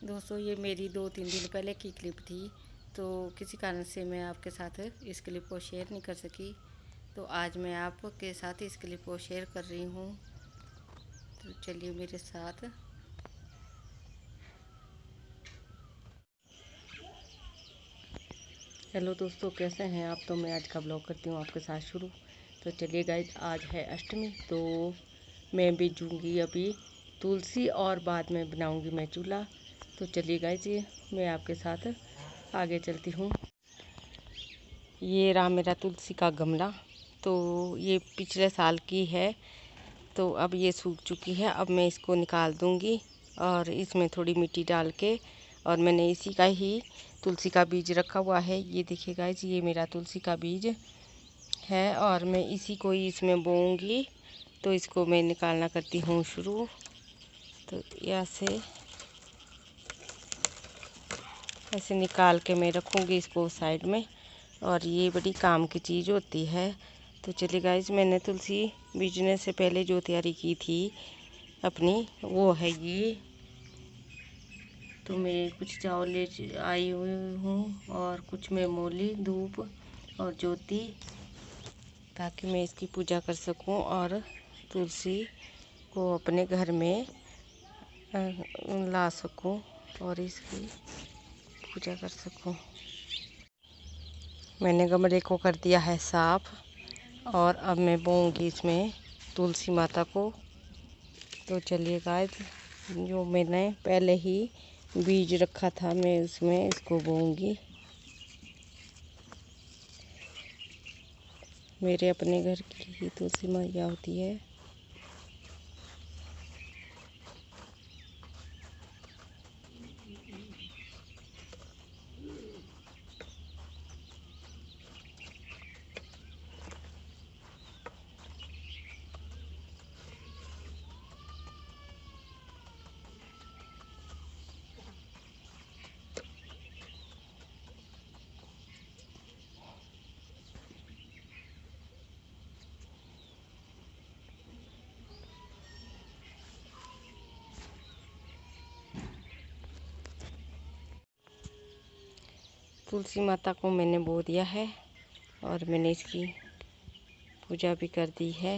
दोस्तों ये मेरी 2-3 दिन पहले की क्लिप थी, तो किसी कारण से मैं आपके साथ इस क्लिप को शेयर नहीं कर सकी। तो आज मैं आपके साथ इस क्लिप को शेयर कर रही हूँ। तो चलिए मेरे साथ। हेलो दोस्तों, कैसे हैं आप? तो मैं आज का ब्लॉग करती हूँ आपके साथ शुरू। तो चलिए गाइज, आज है अष्टमी, तो मैं बीजूँगी अभी तुलसी और बाद में बनाऊँगी मैं चूल्हा। तो चलिए गाइज, ये मैं आपके साथ आगे चलती हूँ। ये रहा मेरा तुलसी का गमला। तो ये पिछले साल की है, तो अब ये सूख चुकी है। अब मैं इसको निकाल दूँगी और इसमें थोड़ी मिट्टी डाल के, और मैंने इसी का ही तुलसी का बीज रखा हुआ है। ये देखिए गाइस, ये मेरा तुलसी का बीज है और मैं इसी को ही इसमें बोऊंगी। तो इसको मैं निकालना करती हूँ शुरू। तो ऐसे ऐसे निकाल के मैं रखूँगी इसको साइड में, और ये बड़ी काम की चीज़ होती है। तो चलिए गाइस, मैंने तुलसी बीजने से पहले जो तैयारी की थी अपनी, वो है ये। तो मैं कुछ चावल ले आई हुई हूँ और कुछ में मूली, धूप और ज्योति, ताकि मैं इसकी पूजा कर सकूँ और तुलसी को अपने घर में ला सकूँ और इसकी पूजा कर सकूँ। मैंने गमले को कर दिया है साफ, और अब मैं बोऊंगी इसमें तुलसी माता को। तो चलिए गाइस, जो मैंने पहले ही बीज रखा था मैं उसमें इसको बोऊंगी। मेरे अपने घर की ही तुलसी मैया होती है। तुलसी माता को मैंने बो दिया है और मैंने इसकी पूजा भी कर दी है।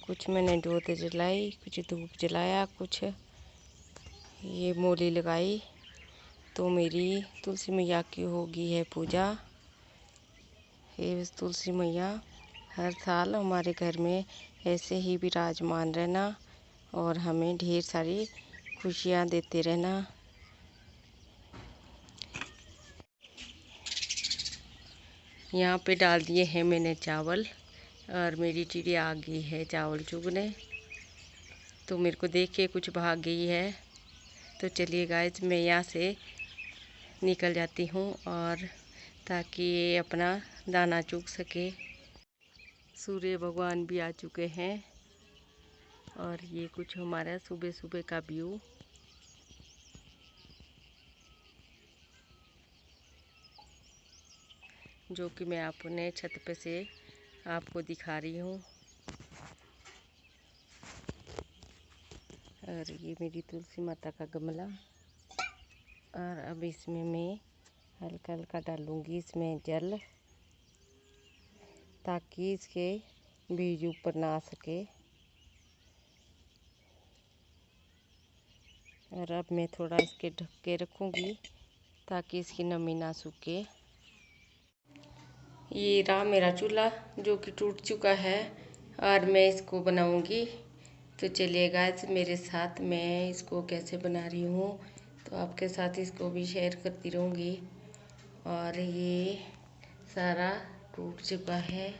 कुछ मैंने जोत जलाई, कुछ धूप जलाया, कुछ ये मूली लगाई। तो मेरी तुलसी मैया की होगी है पूजा। हे तुलसी मैया, हर साल हमारे घर में ऐसे ही विराजमान रहना और हमें ढेर सारी खुशियाँ देते रहना। यहाँ पे डाल दिए हैं मैंने चावल, और मेरी चिड़िया आ गई है चावल चुगने। तो मेरे को देख के कुछ भाग गई है। तो चलिए गाइस, मैं यहाँ से निकल जाती हूँ, और ताकि ये अपना दाना चुग सके। सूर्य भगवान भी आ चुके हैं, और ये कुछ हमारा सुबह सुबह का व्यू। जो कि मैं अपने छत पे से आपको दिखा रही हूँ। और ये मेरी तुलसी माता का गमला, और अब इसमें मैं हल्का हल्का डालूँगी इसमें जल, ताकि इसके बीज ऊपर ना आ सके। और अब मैं थोड़ा इसके ढक के रखूँगी ताकि इसकी नमी ना सूखे। ये रहा मेरा चूल्हा जो कि टूट चुका है, और मैं इसको बनाऊँगी। तो चलिए गाइस, मेरे साथ मैं इसको कैसे बना रही हूँ, तो आपके साथ इसको भी शेयर करती रहूँगी। और ये सारा टूट चुका है,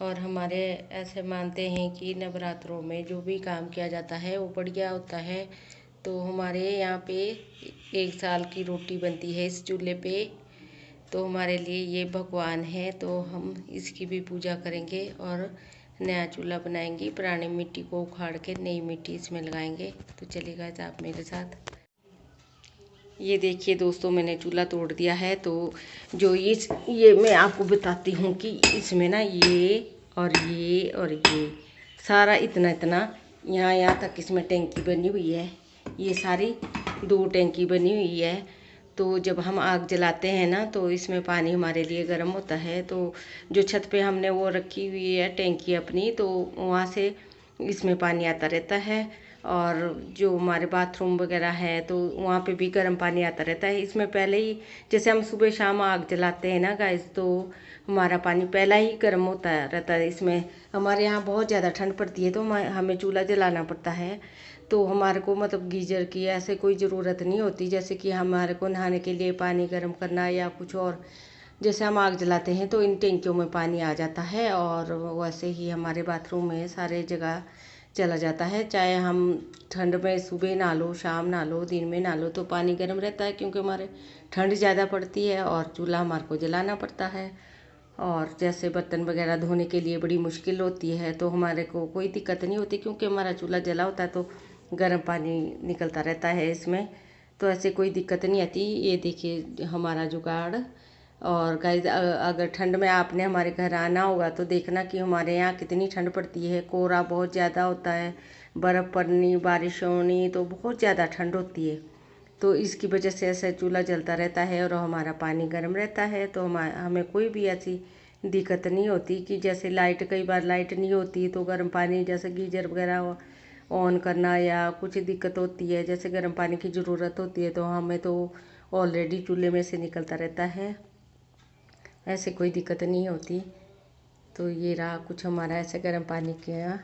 और हमारे ऐसे मानते हैं कि नवरात्रों में जो भी काम किया जाता है वो बढ़िया होता है। तो हमारे यहाँ पे 1 साल की रोटी बनती है इस चूल्हे पे। तो हमारे लिए ये भगवान है, तो हम इसकी भी पूजा करेंगे और नया चूल्हा बनाएंगे। पुरानी मिट्टी को उखाड़ के नई मिट्टी इसमें लगाएंगे। तो चलिए गाइस, आप मेरे साथ। ये देखिए दोस्तों, मैंने चूल्हा तोड़ दिया है। तो जो ये मैं आपको बताती हूँ कि इसमें ना ये और ये सारा इतना इतना यहाँ तक इसमें टंकी बनी हुई है। ये सारी 2 टैंकी बनी हुई है। तो जब हम आग जलाते हैं ना तो इसमें पानी हमारे लिए गर्म होता है। तो जो छत पे हमने वो रखी हुई है टैंकी अपनी, तो वहाँ से इसमें पानी आता रहता है। और जो हमारे बाथरूम वगैरह है तो वहाँ पे भी गर्म पानी आता रहता है। इसमें पहले ही जैसे हम सुबह शाम आग जलाते हैं ना गाइस, तो हमारा पानी पहला ही गर्म होता रहता है। इसमें हमारे यहाँ बहुत ज़्यादा ठंड पड़ती है तो हमें चूल्हा जलाना पड़ता है। तो हमारे को मतलब गीजर की ऐसे कोई ज़रूरत नहीं होती, जैसे कि हमारे को नहाने के लिए पानी गर्म करना या कुछ और। जैसे हम आग जलाते हैं तो इन टैंकियों में पानी आ जाता है और वैसे ही हमारे बाथरूम में सारे जगह चला जाता है। चाहे हम ठंड में सुबह नहा लो, शाम नहा लो, दिन में नहा लो, तो पानी गर्म रहता है, क्योंकि हमारे ठंड ज़्यादा पड़ती है और चूल्हा हमारे को जलाना पड़ता है। और जैसे बर्तन वगैरह धोने के लिए बड़ी मुश्किल होती है तो हमारे को कोई दिक्कत नहीं होती, क्योंकि हमारा चूल्हा जला होता है तो गर्म पानी निकलता रहता है इसमें। तो ऐसे कोई दिक्कत नहीं आती। ये देखिए हमारा जुगाड़। और गाइस, अगर ठंड में आपने हमारे घर आना होगा तो देखना कि हमारे यहाँ कितनी ठंड पड़ती है। कोहरा बहुत ज़्यादा होता है, बर्फ़ पड़नी, बारिश होनी, तो बहुत ज़्यादा ठंड होती है। तो इसकी वजह से ऐसे चूल्हा जलता रहता है और हमारा पानी गर्म रहता है। तो हमें कोई भी ऐसी दिक्कत नहीं होती कि जैसे लाइट, कई बार लाइट नहीं होती तो गर्म पानी जैसे गीजर वगैरह ऑन करना या कुछ दिक्कत होती है, जैसे गर्म पानी की ज़रूरत होती है, तो हमें तो ऑलरेडी चूल्हे में से निकलता रहता है, ऐसे कोई दिक्कत नहीं होती। तो ये रहा कुछ हमारा ऐसे गर्म पानी का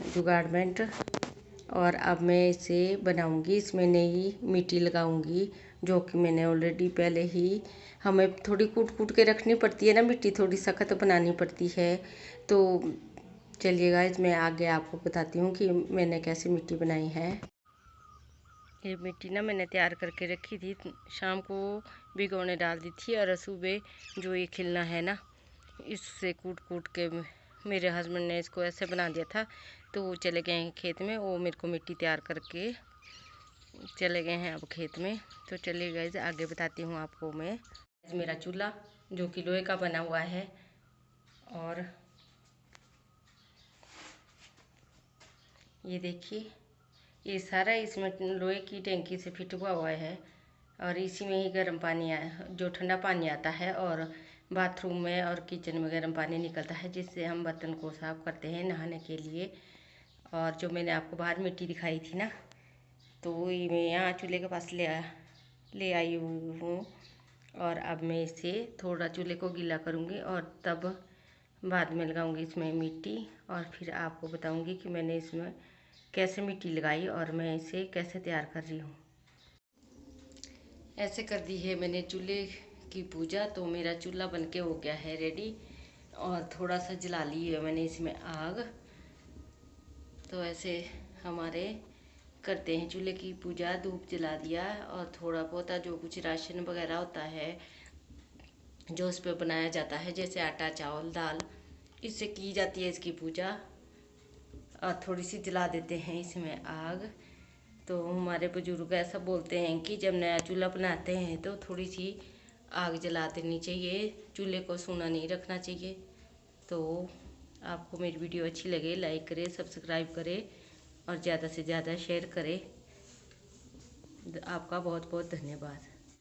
जुगाड़मेंट। और अब मैं इसे बनाऊंगी, इसमें नई मिट्टी लगाऊंगी, जो कि मैंने ऑलरेडी पहले ही, हमें थोड़ी कूट कूट के रखनी पड़ती है ना मिट्टी, थोड़ी सख्त बनानी पड़ती है। तो चलिए गाइस, मैं आगे आपको बताती हूँ कि मैंने कैसे मिट्टी बनाई है। ये मिट्टी ना मैंने तैयार करके रखी थी, शाम को भिगोने डाल दी थी, और सुबह जो ये खिलना है ना, इससे कूट कूट के मेरे हस्बैंड ने इसको ऐसे बना दिया था। तो वो चले गए हैं खेत में, वो मेरे को मिट्टी तैयार करके चले गए हैं अब खेत में। तो चलिए गाइस, आगे बताती हूँ आपको मैं। मेरा चूल्हा जो कि लोहे का बना हुआ है, और ये देखिए ये सारा इसमें लोहे की टैंकी से फिट हुआ है, और इसी में ही गर्म पानी जो ठंडा पानी आता है, और बाथरूम में और किचन में गर्म पानी निकलता है, जिससे हम बर्तन को साफ़ करते हैं नहाने के लिए। और जो मैंने आपको बाहर मिट्टी दिखाई थी ना, तो ये मैं यहाँ चूल्हे के पास ले आई हूँ। और अब मैं इसे थोड़ा चूल्हे को गीला करूँगी और तब बाद में लगाऊंगी इसमें मिट्टी, और फिर आपको बताऊंगी कि मैंने इसमें कैसे मिट्टी लगाई और मैं इसे कैसे तैयार कर रही हूँ। ऐसे कर दी है मैंने चूल्हे की पूजा। तो मेरा चूल्हा बनके हो गया है रेडी, और थोड़ा सा जला ली है मैंने इसमें आग। तो ऐसे हमारे करते हैं चूल्हे की पूजा, धूप जला दिया, और थोड़ा बहुत जो कुछ राशन वगैरह होता है जो उस पर बनाया जाता है, जैसे आटा, चावल, दाल, इससे की जाती है इसकी पूजा। और थोड़ी सी जला देते हैं इसमें आग। तो हमारे बुजुर्ग ऐसा बोलते हैं कि जब नया चूल्हा बनाते हैं तो थोड़ी सी आग जला देनी चाहिए, चूल्हे को सूना नहीं रखना चाहिए। तो आपको मेरी वीडियो अच्छी लगे, लाइक करें, सब्सक्राइब करें, और ज़्यादा से ज़्यादा शेयर करें। आपका बहुत बहुत धन्यवाद।